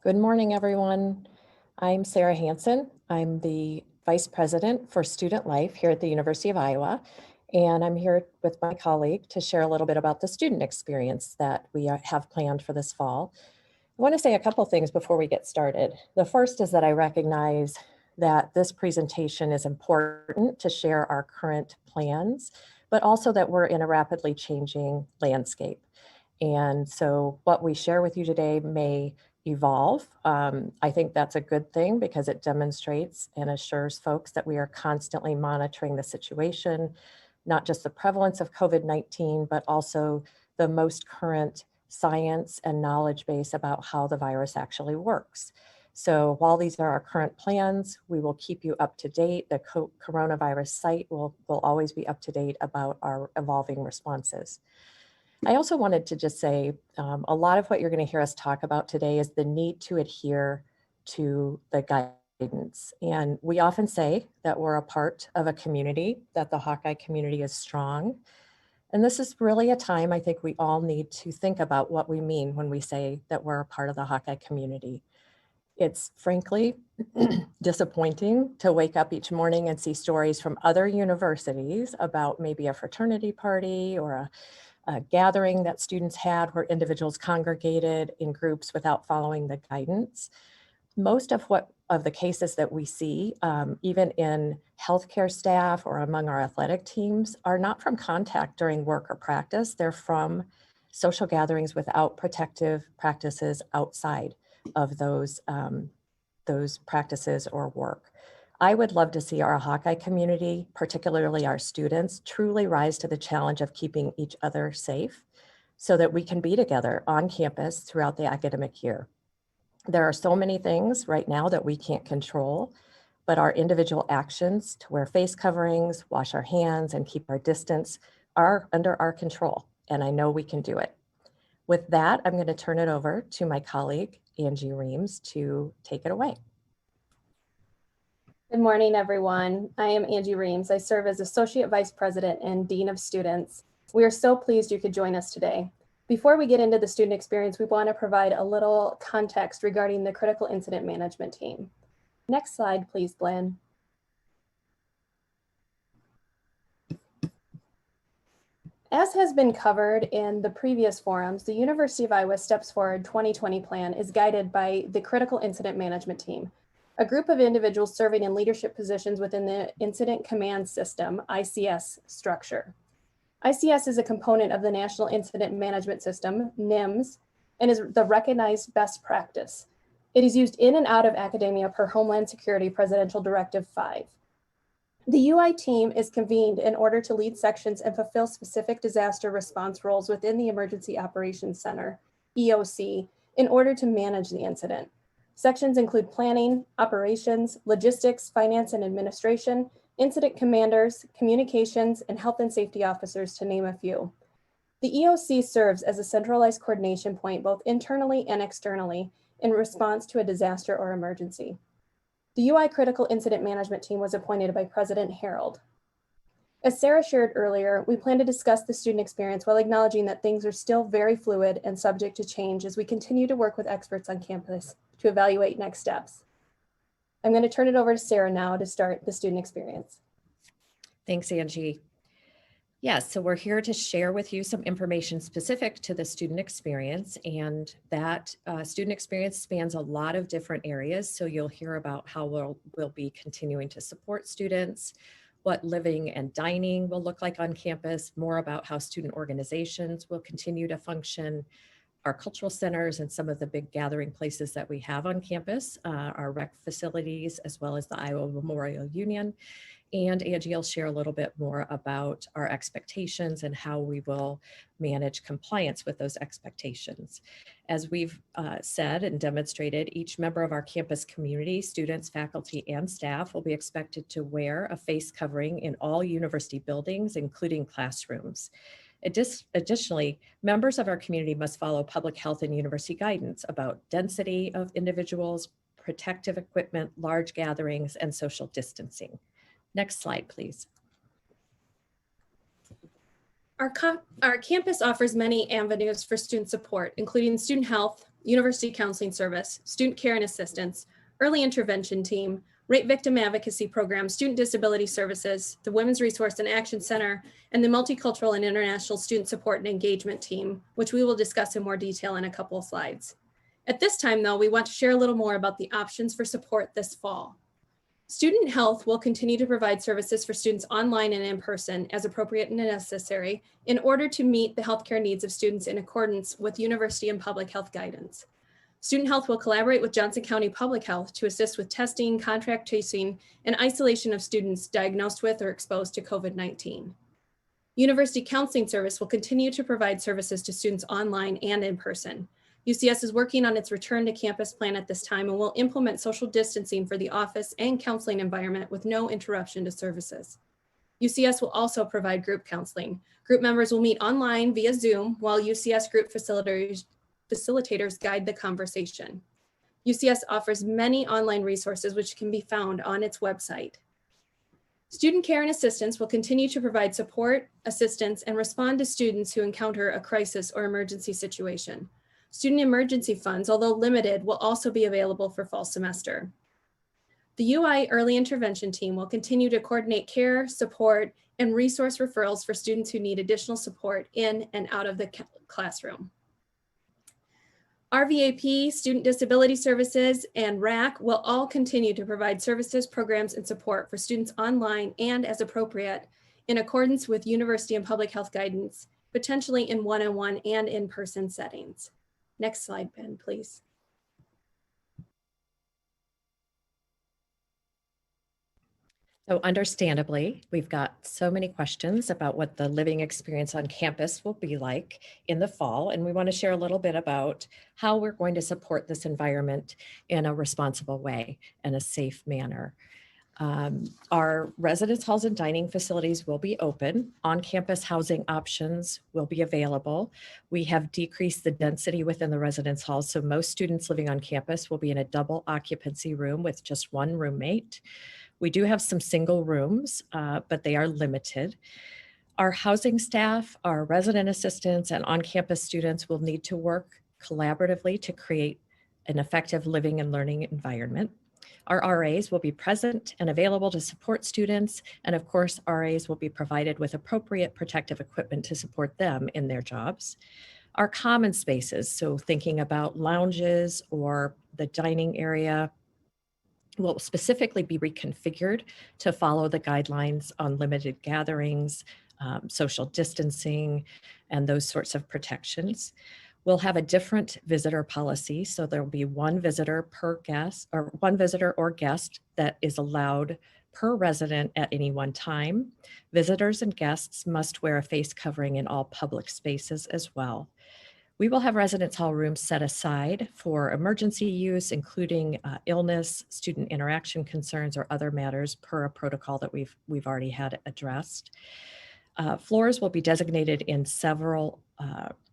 Good morning, everyone. I'm Sarah Hansen. I'm the Vice President for Student Life here at the University of Iowa, and I'm here with my colleague to share a little bit about the student experience that we have planned for this fall. I want to say a couple things before we get started. The first is that I recognize that this presentation is important to share our current plans, but also that we're in a rapidly changing landscape. And so what we share with you today may evolve. I think that's a good thing because it demonstrates and assures folks that we are constantly monitoring the situation, not just the prevalence of COVID-19, but also the most current science and knowledge base about how the virus actually works. So while these are our current plans, we will keep you up to date. The coronavirus site will always be up to date about our evolving responses. I also wanted to just say a lot of what you're going to hear us talk about today is the need to adhere to the guidance. And we often say that we're a part of a community, that the Hawkeye community is strong. And this is really a time I think we all need to think about what we mean when we say that we're a part of the Hawkeye community. It's frankly disappointing to wake up each morning and see stories from other universities about maybe a fraternity party or a gathering that students had where individuals congregated in groups without following the guidance. Most of the cases that we see, even in healthcare staff or among our athletic teams, are not from contact during work or practice. They're from social gatherings without protective practices outside of those practices or work. I would love to see our Hawkeye community, particularly our students, truly rise to the challenge of keeping each other safe so that we can be together on campus throughout the academic year. There are so many things right now that we can't control, but our individual actions to wear face coverings, wash our hands, and keep our distance are under our control, and I know we can do it. With that, I'm going to turn it over to my colleague, Angie Reams, to take it away. Good morning, everyone. I am Angie Reams. I serve as Associate Vice President and Dean of Students. We are so pleased you could join us today. Before we get into the student experience, we want to provide a little context regarding the Critical Incident Management Team. Next slide, please, Glenn. As has been covered in the previous forums, the University of Iowa Steps Forward 2020 plan is guided by the Critical Incident Management Team, a group of individuals serving in leadership positions within the Incident Command System, ICS structure. ICS is a component of the National Incident Management System, NIMS, and is the recognized best practice. It is used in and out of academia per Homeland Security Presidential Directive 5. The UI team is convened in order to lead sections and fulfill specific disaster response roles within the Emergency Operations Center, EOC, in order to manage the incident. Sections include planning, operations, logistics, finance and administration, incident commanders, communications, and health and safety officers, to name a few. The EOC serves as a centralized coordination point both internally and externally in response to a disaster or emergency. The UI Critical Incident Management Team was appointed by President Harold. As Sarah shared earlier, we plan to discuss the student experience while acknowledging that things are still very fluid and subject to change as we continue to work with experts on campus to evaluate next steps. I'm going to turn it over to Sarah now to start the student experience. Thanks, Angie. Yes, so we're here to share with you some information specific to the student experience, and that student experience spans a lot of different areas. So you'll hear about how we'll be continuing to support students, what living and dining will look like on campus, more about how student organizations will continue to function, our cultural centers and some of the big gathering places that we have on campus, our rec facilities, as well as the Iowa Memorial Union. And Angie will share a little bit more about our expectations and how we will manage compliance with those expectations. As we've said and demonstrated, each member of our campus community, students, faculty, and staff, will be expected to wear a face covering in all university buildings, including classrooms. Additionally, members of our community must follow public health and university guidance about density of individuals, protective equipment, large gatherings, and social distancing. Next slide, please. Our campus offers many avenues for student support, including student health, University Counseling Service, Student Care and Assistance, Early Intervention Team, Rape Victim Advocacy Program, Student Disability Services, the Women's Resource and Action Center, and the Multicultural and International Student Support and Engagement Team, which we will discuss in more detail in a couple of slides. At this time, though, we want to share a little more about the options for support this fall. Student Health will continue to provide services for students online and in person as appropriate and necessary in order to meet the healthcare needs of students in accordance with university and public health guidance. Student Health will collaborate with Johnson County Public Health to assist with testing, contact tracing, and isolation of students diagnosed with or exposed to COVID-19. University Counseling Service will continue to provide services to students online and in person. UCS is working on its return to campus plan at this time and will implement social distancing for the office and counseling environment with no interruption to services. UCS will also provide group counseling. Group members will meet online via Zoom while UCS group facilitators guide the conversation. UCS offers many online resources which can be found on its website. Student Care and Assistance will continue to provide support, assistance, and respond to students who encounter a crisis or emergency situation. Student emergency funds, although limited, will also be available for fall semester. The UI Early Intervention Team will continue to coordinate care, support, and resource referrals for students who need additional support in and out of the classroom. RVAP, Student Disability Services, and RAC will all continue to provide services, programs, and support for students online and as appropriate in accordance with university and public health guidance, potentially in one-on-one and in-person settings. Next slide, Ben, please. So understandably, we've got so many questions about what the living experience on campus will be like in the fall, and we want to share a little bit about how we're going to support this environment in a responsible way and a safe manner. Our residence halls and dining facilities will be open. On-campus housing options will be available. We have decreased the density within the residence halls, so most students living on campus will be in a double occupancy room with just one roommate. We do have some single rooms, but they are limited. Our housing staff, our resident assistants, and on-campus students will need to work collaboratively to create an effective living and learning environment. Our RAs will be present and available to support students, and of course, RAs will be provided with appropriate protective equipment to support them in their jobs. Our common spaces, so thinking about lounges or the dining area, will specifically be reconfigured to follow the guidelines on limited gatherings, social distancing, and those sorts of protections. We'll have a different visitor policy, so there'll be one visitor per guest, or one visitor or guest that is allowed per resident at any one time. Visitors and guests must wear a face covering in all public spaces as well. We will have residence hall rooms set aside for emergency use, including illness, student interaction concerns, or other matters per a protocol that we've already had addressed. Floors will be designated in several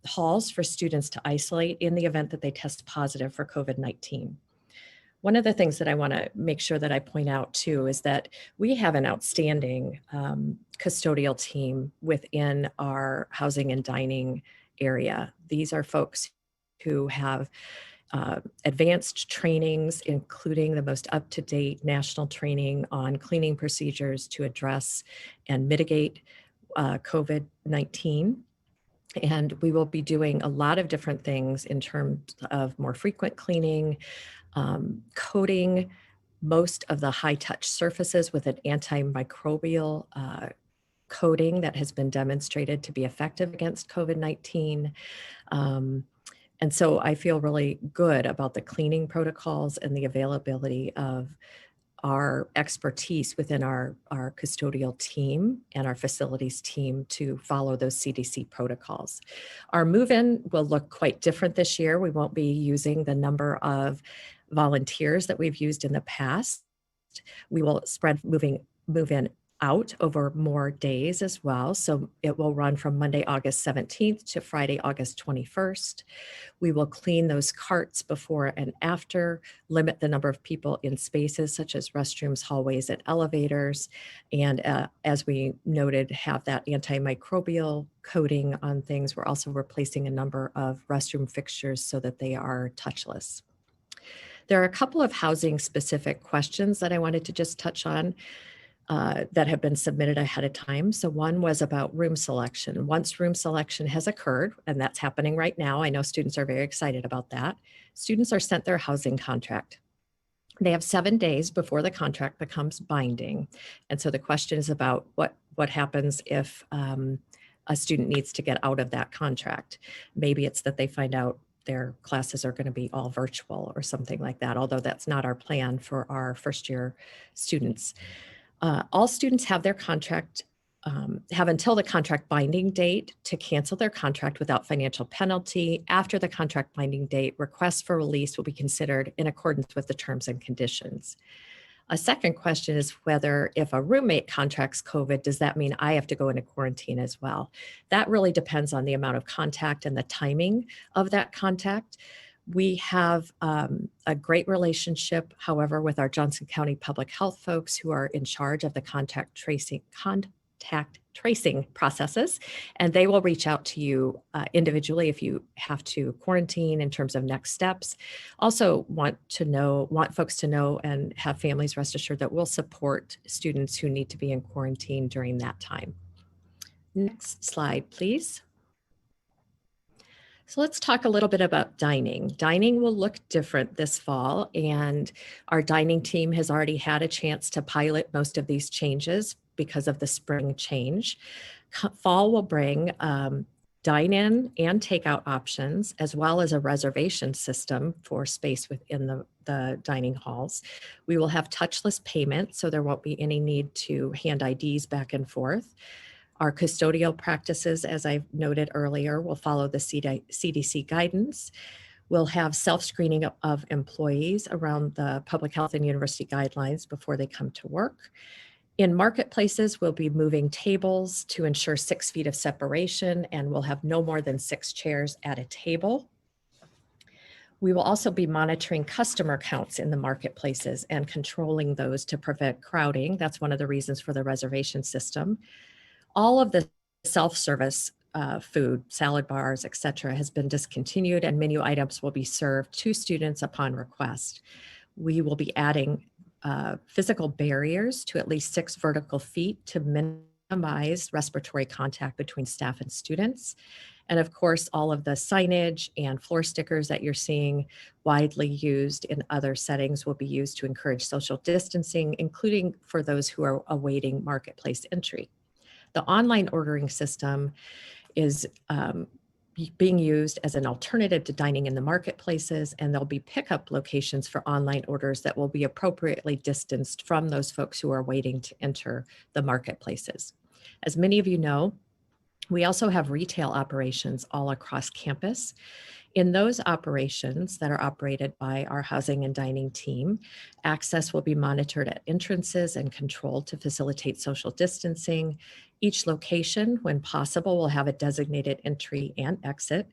halls for students to isolate in the event that they test positive for COVID-19. One of the things that I want to make sure that I point out too is that we have an outstanding custodial team within our housing and dining area. These are folks who have advanced trainings, including the most up-to-date national training on cleaning procedures to address and mitigate COVID-19. And we will be doing a lot of different things in terms of more frequent cleaning, coating most of the high-touch surfaces with an antimicrobial coating that has been demonstrated to be effective against COVID-19. And so I feel really good about the cleaning protocols and the availability of our expertise within our custodial team and our facilities team to follow those CDC protocols. Our move-in will look quite different this year. We won't be using the number of volunteers that we've used in the past. We will spread move-in out over more days as well. So it will run from Monday, August 17th to Friday, August 21st. We will clean those carts before and after, limit the number of people in spaces such as restrooms, hallways, and elevators. And as we noted, have that antimicrobial coating on things. We're also replacing a number of restroom fixtures so that they are touchless. There are a couple of housing specific questions that I wanted to just touch on that have been submitted ahead of time. So one was about room selection. Once room selection has occurred, and that's happening right now, I know students are very excited about that, students are sent their housing contract. They have 7 days before the contract becomes binding. And so the question is about what happens if a student needs to get out of that contract. Maybe it's that they find out their classes are going to be all virtual or something like that, although that's not our plan for our first year students. All students have their contract, have until the contract binding date to cancel their contract without financial penalty. After the contract binding date, requests for release will be considered in accordance with the terms and conditions. A second question is whether if a roommate contracts COVID, does that mean I have to go into quarantine as well? That really depends on the amount of contact and the timing of that contact. We have a great relationship, however, with our Johnson County Public Health folks who are in charge of the contact tracing processes, and they will reach out to you individually if you have to quarantine in terms of next steps. Also want folks to know and have families rest assured that we'll support students who need to be in quarantine during that time. Next slide, please. So let's talk a little bit about dining. Dining will look different this fall, and our dining team has already had a chance to pilot most of these changes because of the spring change. Fall will bring dine-in and takeout options, as well as a reservation system for space within the dining halls. We will have touchless payment, so there won't be any need to hand IDs back and forth. Our custodial practices, as I noted earlier, will follow the CDC guidance. We'll have self-screening of employees around the public health and university guidelines before they come to work. In marketplaces, we'll be moving tables to ensure 6 feet of separation, and we'll have no more than 6 chairs at a table. We will also be monitoring customer counts in the marketplaces and controlling those to prevent crowding. That's one of the reasons for the reservation system. All of the self-service food, salad bars, et cetera, has been discontinued, and menu items will be served to students upon request. We will be adding physical barriers to at least 6 vertical feet to minimize respiratory contact between staff and students. And of course, all of the signage and floor stickers that you're seeing widely used in other settings will be used to encourage social distancing, including for those who are awaiting marketplace entry. The online ordering system is being used as an alternative to dining in the marketplaces, and there'll be pickup locations for online orders that will be appropriately distanced from those folks who are waiting to enter the marketplaces. As many of you know, we also have retail operations all across campus. In those operations that are operated by our housing and dining team, access will be monitored at entrances and controlled to facilitate social distancing. Each location, when possible, will have a designated entry and exit.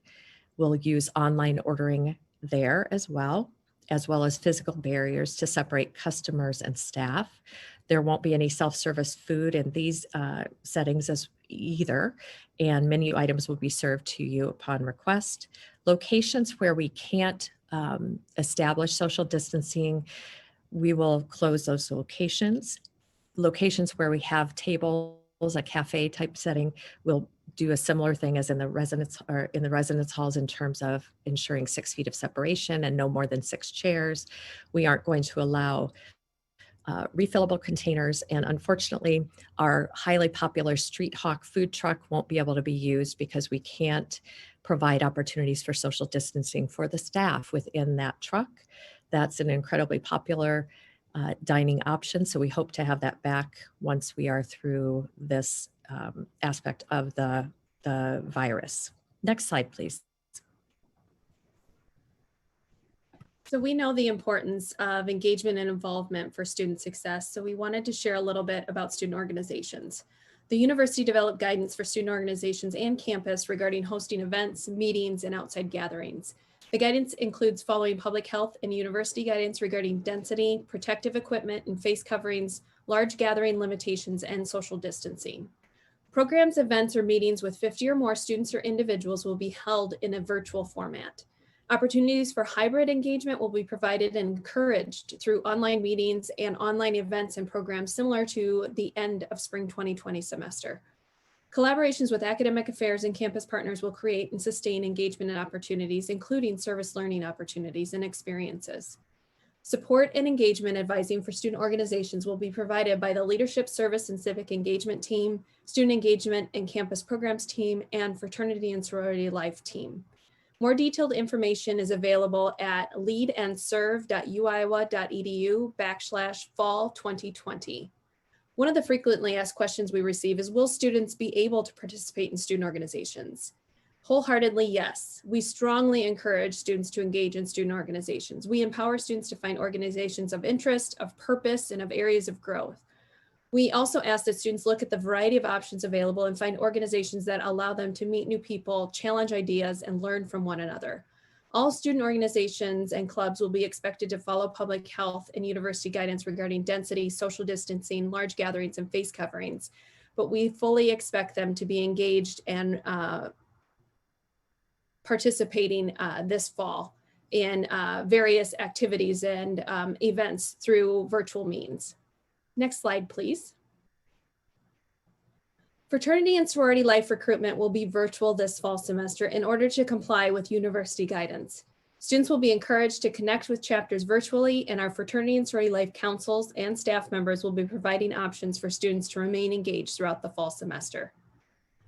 We'll use online ordering there as well as physical barriers to separate customers and staff. There won't be any self-service food in these settings as either, and menu items will be served to you upon request. Locations where we can't establish social distancing, we will close those locations. Locations where we have tables, a cafe type setting, we'll do a similar thing as in the residence halls in terms of ensuring 6 feet of separation and no more than 6 chairs. We aren't going to allow refillable containers, and unfortunately, our highly popular Street Hawk food truck won't be able to be used because we can't provide opportunities for social distancing for the staff within that truck. That's an incredibly popular dining option, so we hope to have that back once we are through this aspect of the virus. Next slide, please. So we know the importance of engagement and involvement for student success. So we wanted to share a little bit about student organizations. The university developed guidance for student organizations and campus regarding hosting events, meetings, and outside gatherings. The guidance includes following public health and university guidance regarding density, protective equipment, and face coverings, large gathering limitations, and social distancing. Programs, events, or meetings with 50 or more students or individuals will be held in a virtual format. Opportunities for hybrid engagement will be provided and encouraged through online meetings and online events and programs similar to the end of spring 2020 semester. Collaborations with academic affairs and campus partners will create and sustain engagement and opportunities, including service learning opportunities and experiences. Support and engagement advising for student organizations will be provided by the Leadership Service and Civic Engagement Team, Student Engagement and Campus Programs Team, and Fraternity and Sorority Life Team. More detailed information is available at leadandserve.uiowa.edu/fall 2020. One of the frequently asked questions we receive is, will students be able to participate in student organizations? Wholeheartedly, yes. We strongly encourage students to engage in student organizations. We empower students to find organizations of interest, of purpose, and of areas of growth. We also ask that students look at the variety of options available and find organizations that allow them to meet new people, challenge ideas, and learn from one another. All student organizations and clubs will be expected to follow public health and university guidance regarding density, social distancing, large gatherings, and face coverings. But we fully expect them to be engaged and participating this fall in various activities and events through virtual means. Next slide, please. Fraternity and sorority life recruitment will be virtual this fall semester in order to comply with university guidance. Students will be encouraged to connect with chapters virtually, and our fraternity and sorority life councils and staff members will be providing options for students to remain engaged throughout the fall semester.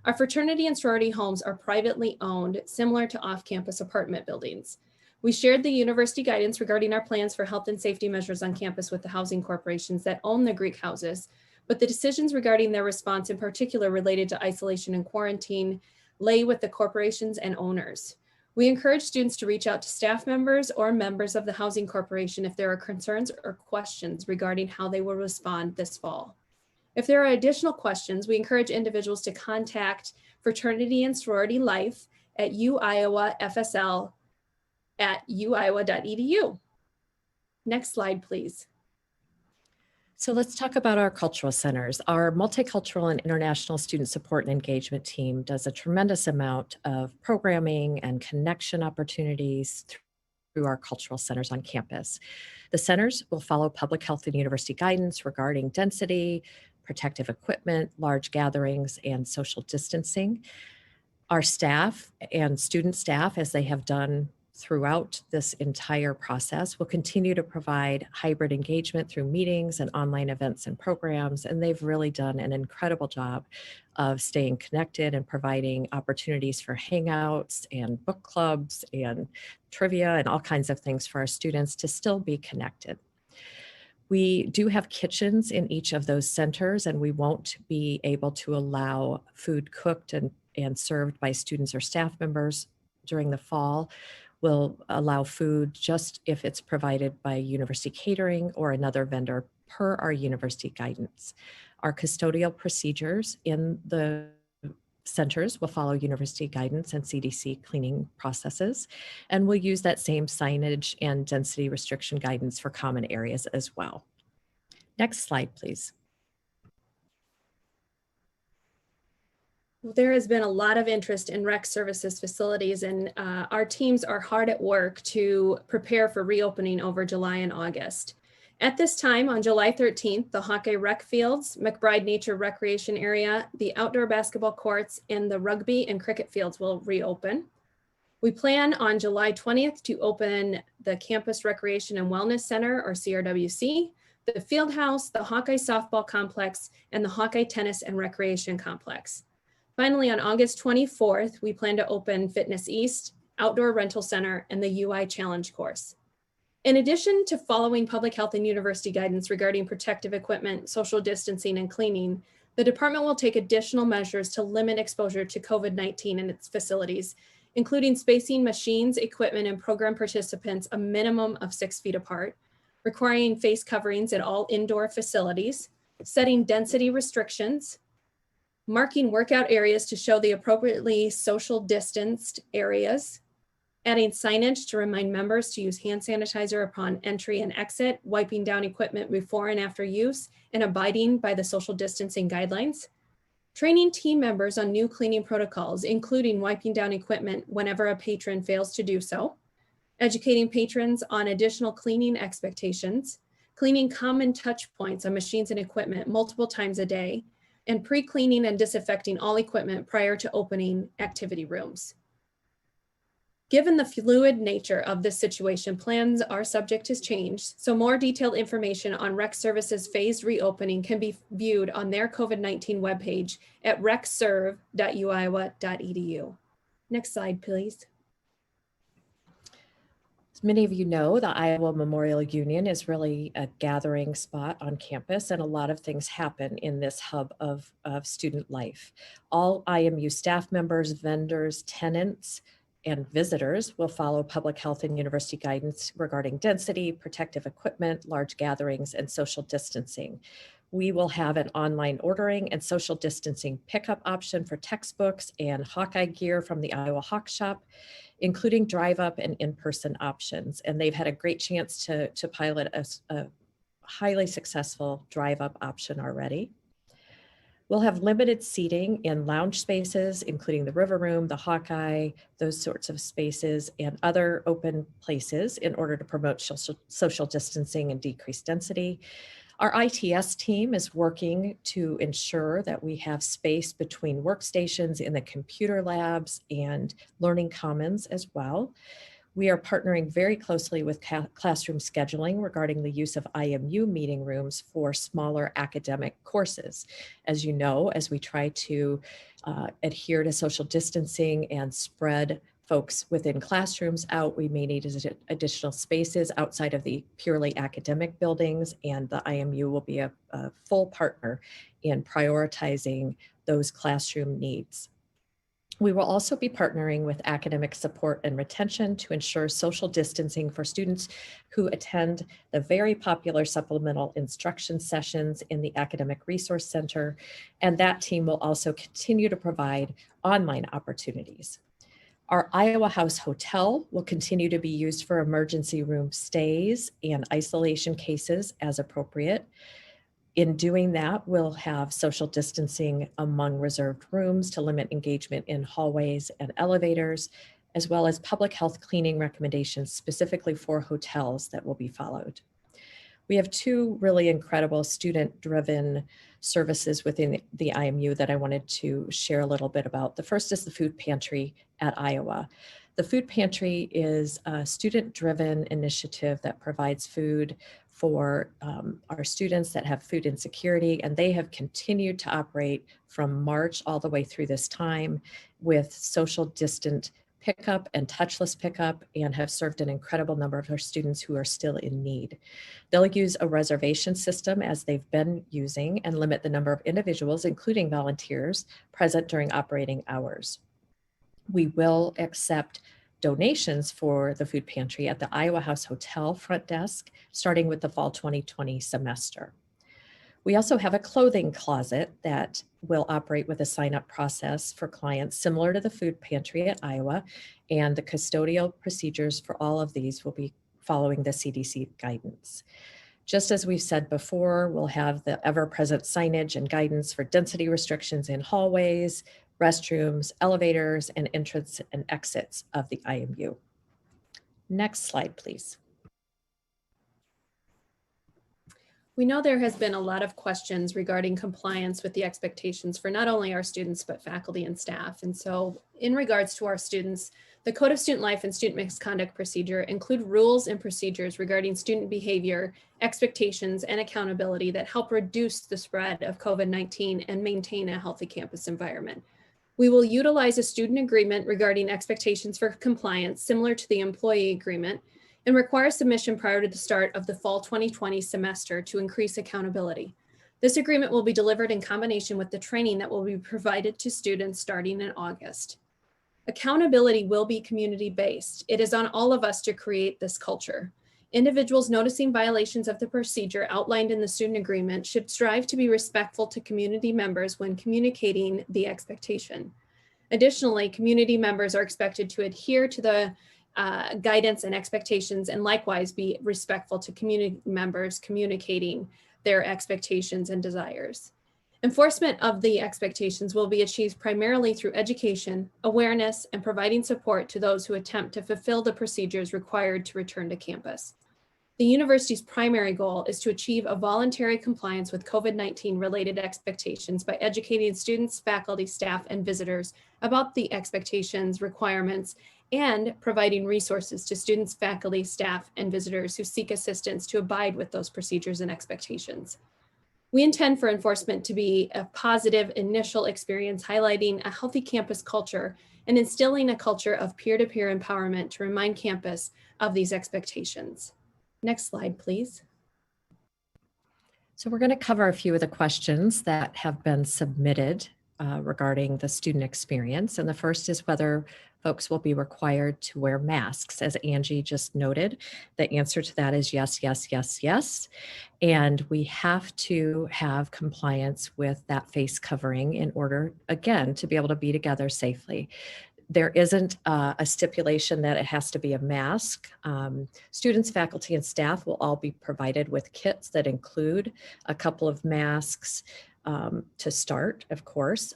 Our fraternity and sorority homes are privately owned, similar to off-campus apartment buildings. We shared the university guidance regarding our plans for health and safety measures on campus with the housing corporations that own the Greek houses, but the decisions regarding their response, in particular related to isolation and quarantine, lay with the corporations and owners. We encourage students to reach out to staff members or members of the housing corporation if there are concerns or questions regarding how they will respond this fall. If there are additional questions, we encourage individuals to contact Fraternity and Sorority Life at uiowafsl@uiowa.edu. Next slide, please. So let's talk about our cultural centers. Our multicultural and international student support and engagement team does a tremendous amount of programming and connection opportunities through our cultural centers on campus. The centers will follow public health and university guidance regarding density, protective equipment, large gatherings, and social distancing. Our staff and student staff, as they have done throughout this entire process, will continue to provide hybrid engagement through meetings and online events and programs, and they've really done an incredible job of staying connected and providing opportunities for hangouts and book clubs and trivia and all kinds of things for our students to still be connected. We do have kitchens in each of those centers, and we won't be able to allow food cooked and served by students or staff members during the fall. We'll allow food just if it's provided by university catering or another vendor per our university guidance. Our custodial procedures in the centers will follow university guidance and CDC cleaning processes, and we'll use that same signage and density restriction guidance for common areas as well. Next slide, please. There has been a lot of interest in rec services facilities, and our teams are hard at work to prepare for reopening over July and August. At this time, on July 13th, the Hawkeye Rec Fields, McBride Nature Recreation Area, the outdoor basketball courts, and the rugby and cricket fields will reopen. We plan on July 20th to open the Campus Recreation and Wellness Center, or CRWC, the Field House, the Hawkeye Softball Complex, and the Hawkeye Tennis and Recreation Complex. Finally, on August 24th, we plan to open Fitness East, Outdoor Rental Center, and the UI Challenge course. In addition to following public health and university guidance regarding protective equipment, social distancing, and cleaning, the department will take additional measures to limit exposure to COVID-19 in its facilities, including spacing machines, equipment, and program participants a minimum of 6 feet apart, requiring face coverings at all indoor facilities, setting density restrictions, marking workout areas to show the appropriately social distanced areas, adding signage to remind members to use hand sanitizer upon entry and exit, wiping down equipment before and after use, and abiding by the social distancing guidelines, training team members on new cleaning protocols, including wiping down equipment whenever a patron fails to do so, educating patrons on additional cleaning expectations, cleaning common touch points on machines and equipment multiple times a day, and pre-cleaning and disinfecting all equipment prior to opening activity rooms. Given the fluid nature of this situation, plans are subject to change, so more detailed information on Rec Services phased reopening can be viewed on their COVID-19 webpage at recserve.uiowa.edu. Next slide, please. As many of you know, the Iowa Memorial Union is really a gathering spot on campus, and a lot of things happen in this hub of student life. All IMU staff members, vendors, tenants, and visitors will follow public health and university guidance regarding density, protective equipment, large gatherings, and social distancing. We will have an online ordering and social distancing pickup option for textbooks and Hawkeye gear from the Iowa Hawk Shop, including drive-up and in-person options. And they've had a great chance to pilot a highly successful drive-up option already. We'll have limited seating in lounge spaces, including the River Room, the Hawkeye, those sorts of spaces, and other open places in order to promote social distancing and decrease density. Our ITS team is working to ensure that we have space between workstations in the computer labs and learning commons as well. We are partnering very closely with classroom scheduling regarding the use of IMU meeting rooms for smaller academic courses. As you know, as we try to adhere to social distancing and spread folks within classrooms out, we may need additional spaces outside of the purely academic buildings, and the IMU will be a full partner in prioritizing those classroom needs. We will also be partnering with academic support and retention to ensure social distancing for students who attend the very popular supplemental instruction sessions in the Academic Resource Center, and that team will also continue to provide online opportunities. Our Iowa House Hotel will continue to be used for emergency room stays and isolation cases as appropriate. In doing that, we'll have social distancing among reserved rooms to limit engagement in hallways and elevators, as well as public health cleaning recommendations specifically for hotels that will be followed. We have two really incredible student-driven services within the IMU that I wanted to share a little bit about. The first is the food pantry at Iowa. The food pantry is a student-driven initiative that provides food for our students that have food insecurity, and they have continued to operate from March all the way through this time with social distant pickup and touchless pickup, and have served an incredible number of our students who are still in need. They'll use a reservation system as they've been using and limit the number of individuals, including volunteers, present during operating hours. We will accept donations for the food pantry at the Iowa House Hotel front desk, starting with the fall 2020 semester. We also have a clothing closet that will operate with a sign-up process for clients similar to the food pantry at Iowa, and the custodial procedures for all of these will be following the CDC guidance. Just as we've said before, we'll have the ever-present signage and guidance for density restrictions in hallways, restrooms, elevators, and entrance and exits of the IMU. Next slide, please. We know there has been a lot of questions regarding compliance with the expectations for not only our students, but faculty and staff. And so in regards to our students, the Code of Student Life and Student Misconduct Procedure include rules and procedures regarding student behavior, expectations, and accountability that help reduce the spread of COVID-19 and maintain a healthy campus environment. We will utilize a student agreement regarding expectations for compliance similar to the employee agreement, and require submission prior to the start of the fall 2020 semester to increase accountability. This agreement will be delivered in combination with the training that will be provided to students starting in August. Accountability will be community-based. It is on all of us to create this culture. Individuals noticing violations of the procedure outlined in the student agreement should strive to be respectful to community members when communicating the expectation. Additionally, community members are expected to adhere to the guidance and expectations, and likewise be respectful to community members communicating their expectations and desires. Enforcement of the expectations will be achieved primarily through education, awareness, and providing support to those who attempt to fulfill the procedures required to return to campus. The university's primary goal is to achieve a voluntary compliance with COVID-19 related expectations by educating students, faculty, staff, and visitors about the expectations, requirements, and providing resources to students, faculty, staff, and visitors who seek assistance to abide with those procedures and expectations. We intend for enforcement to be a positive initial experience, highlighting a healthy campus culture and instilling a culture of peer-to-peer empowerment to remind campus of these expectations. Next slide, please. So we're going to cover a few of the questions that have been submitted regarding the student experience. And the first is whether folks will be required to wear masks. As Angie just noted, the answer to that is yes, yes, yes, yes. And we have to have compliance with that face covering in order, again, to be able to be together safely. There isn't a stipulation that it has to be a mask. Students, faculty, and staff will all be provided with kits that include a couple of masks to start, of course.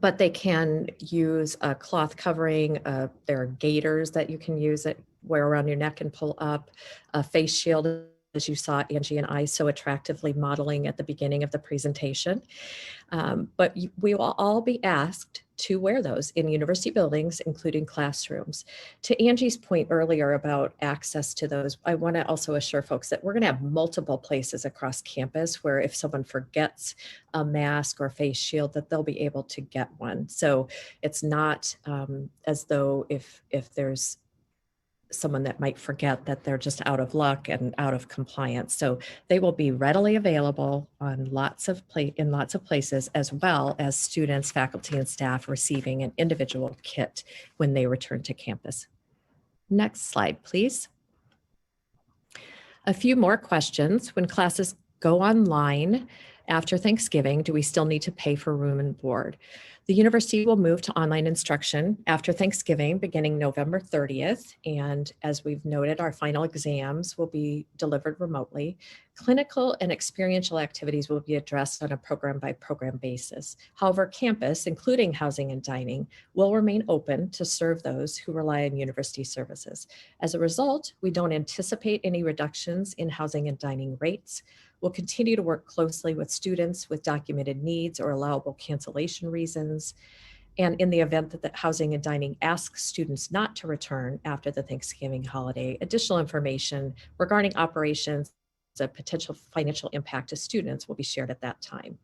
But they can use a cloth covering. There are gaiters that you can use that wear around your neck and pull up, a face shield, as you saw Angie and I so attractively modeling at the beginning of the presentation. But we will all be asked to wear those in university buildings, including classrooms. To Angie's point earlier about access to those, I want to also assure folks that we're going to have multiple places across campus where if someone forgets a mask or face shield, that they'll be able to get one. So it's not as though if there's someone that might forget that they're just out of luck and out of compliance. So they will be readily available on in lots of places, as well as students, faculty, and staff receiving an individual kit when they return to campus. Next slide, please. A few more questions. When classes go online after Thanksgiving, do we still need to pay for room and board? The university will move to online instruction after Thanksgiving, beginning November 30th. And as we've noted, our final exams will be delivered remotely. Clinical and experiential activities will be addressed on a program by program basis. However, campus, including housing and dining, will remain open to serve those who rely on university services. As a result, we don't anticipate any reductions in housing and dining rates. We'll continue to work closely with students with documented needs or allowable cancellation reasons. And in the event that the housing and dining asks students not to return after the Thanksgiving holiday, additional information regarding operations, a potential financial impact to students will be shared at that time.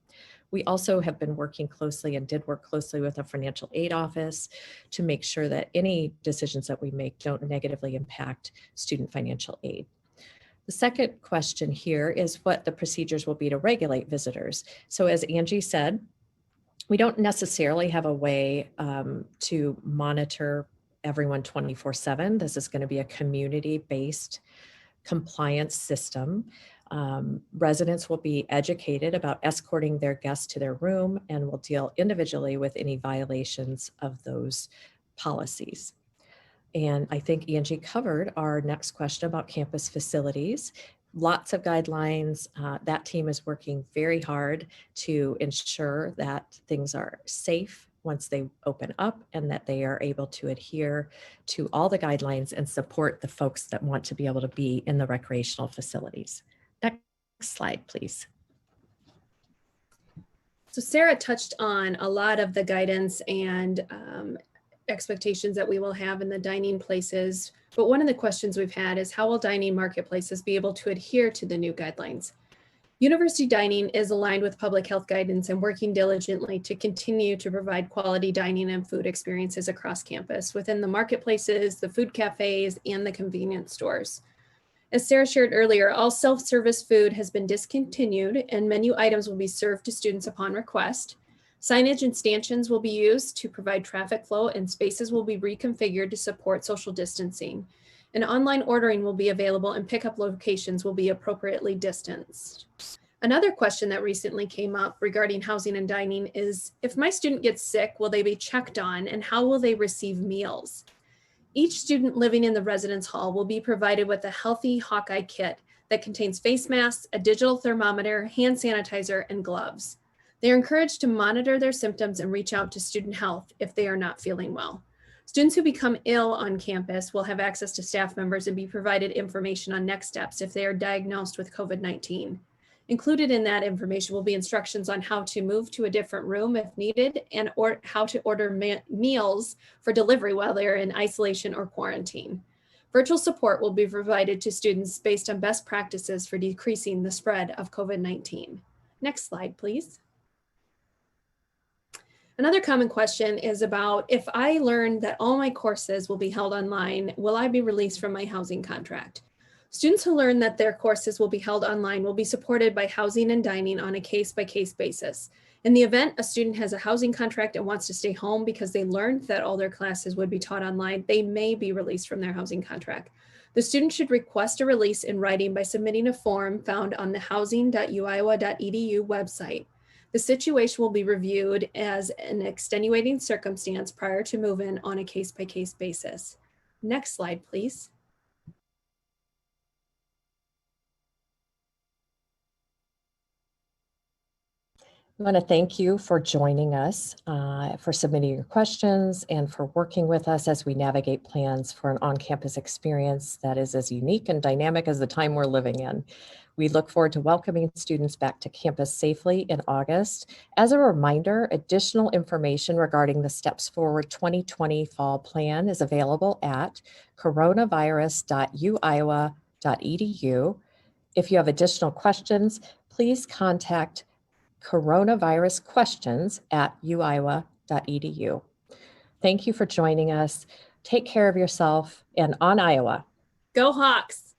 We also have been working closely and did work closely with the financial aid office to make sure that any decisions that we make don't negatively impact student financial aid. The second question here is what the procedures will be to regulate visitors. So as Angie said, we don't necessarily have a way to monitor everyone 24/7. This is going to be a community-based compliance system. Residents will be educated about escorting their guests to their room and will deal individually with any violations of those policies. And I think Angie covered our next question about campus facilities. Lots of guidelines. That team is working very hard to ensure that things are safe once they open up and that they are able to adhere to all the guidelines and support the folks that want to be able to be in the recreational facilities. Next slide, please. So Sarah touched on a lot of the guidance and expectations that we will have in the dining places. But one of the questions we've had is how will dining marketplaces be able to adhere to the new guidelines? University dining is aligned with public health guidance and working diligently to continue to provide quality dining and food experiences across campus within the marketplaces, the food cafes, and the convenience stores. As Sarah shared earlier, all self-service food has been discontinued and menu items will be served to students upon request. Signage and stanchions will be used to provide traffic flow, and spaces will be reconfigured to support social distancing. And online ordering will be available, and pickup locations will be appropriately distanced. Another question that recently came up regarding housing and dining is, if my student gets sick, will they be checked on, and how will they receive meals? Each student living in the residence hall will be provided with a Healthy Hawkeye kit that contains face masks, a digital thermometer, hand sanitizer, and gloves. They are encouraged to monitor their symptoms and reach out to student health if they are not feeling well. Students who become ill on campus will have access to staff members and be provided information on next steps if they are diagnosed with COVID-19. Included in that information will be instructions on how to move to a different room if needed, and or how to order meals for delivery while they're in isolation or quarantine. Virtual support will be provided to students based on best practices for decreasing the spread of COVID-19. Next slide, please. Another common question is about, if I learn that all my courses will be held online, will I be released from my housing contract? Students who learn that their courses will be held online will be supported by housing and dining on a case-by-case basis. In the event a student has a housing contract and wants to stay home because they learned that all their classes would be taught online, they may be released from their housing contract. The student should request a release in writing by submitting a form found on the housing.uiowa.edu website. The situation will be reviewed as an extenuating circumstance prior to move-in on a case-by-case basis. Next slide, please. I want to thank you for joining us, for submitting your questions, and for working with us as we navigate plans for an on-campus experience that is as unique and dynamic as the time we're living in. We look forward to welcoming students back to campus safely in August. As a reminder, additional information regarding the Steps Forward 2020 Fall Plan is available at coronavirus.uiowa.edu. If you have additional questions, please contact coronavirusquestions@uiowa.edu. Thank you for joining us. Take care of yourself, and on Iowa. Go Hawks!